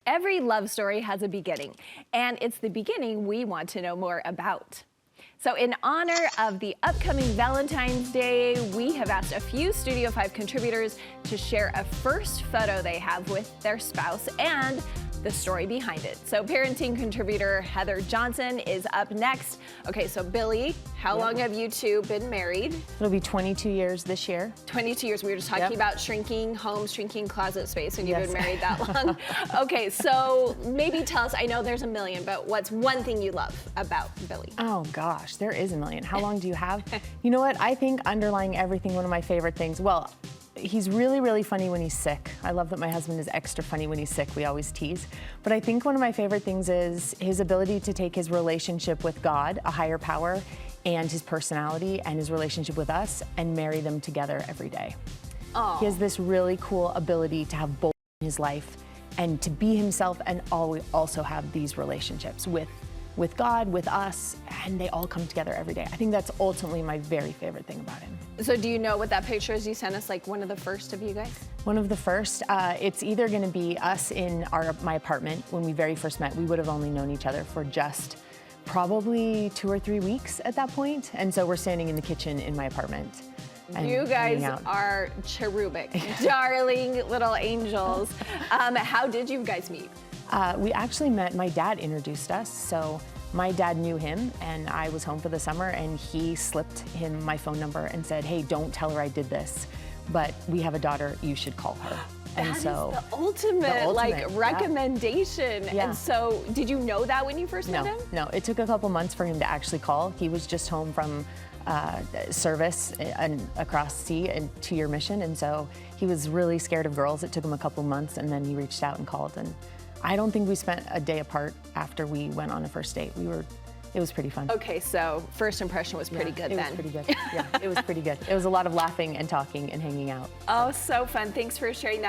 Every love story has a beginning, and it's the beginning we want to know more about. So in honor of the upcoming Valentine's Day, we have asked a few Studio 5 contributors to share a first photo they have with their spouse and the story behind it. So parenting contributor Heather Johnson is up next. Okay, so Billy, how long have you two been married? It'll be 22 years this year. 22 years. We were just talking about shrinking homes, shrinking closet space when you've been married that long. Okay, so maybe tell us, I know there's a million, but what's one thing you love about Billy? Oh gosh, there is a million. How long do you have? You know what? I think underlying everything, one of my favorite things, well, he's really, really funny when he's sick. I love that my husband is extra funny when he's sick. We always tease. But I think one of my favorite things is his ability to take his relationship with God, a higher power, and his personality and his relationship with us and marry them together every day. Oh. He has this really cool ability to have both in his life and to be himself and also have these relationships with God, with us, and they all come together every day. I think that's ultimately my very favorite thing about him. So do you know what that picture is you sent us, like one of the first of you guys? One of the first. It's either gonna be us in my apartment. When we very first met, we would have only known each other for just probably 2 or 3 weeks at that point. And so we're standing in the kitchen in my apartment. You guys are cherubic, darling little angels. How did you guys meet? We actually met, my dad introduced us, so my dad knew him and I was home for the summer and he slipped him my phone number and said, hey, don't tell her I did this, but we have a daughter, you should call her. That is the ultimate like recommendation. Yeah. And so did you know that when you first met him? No, it took a couple months for him to actually call. He was just home from service and across sea and 2-year mission, and so he was really scared of girls. It took him a couple months and then he reached out and called, and I don't think we spent a day apart after we went on a first date. It was pretty fun. Okay, so first impression was pretty good then. It was pretty good. Yeah, it was pretty good. It was a lot of laughing and talking and hanging out. Oh, so fun. Thanks for sharing that.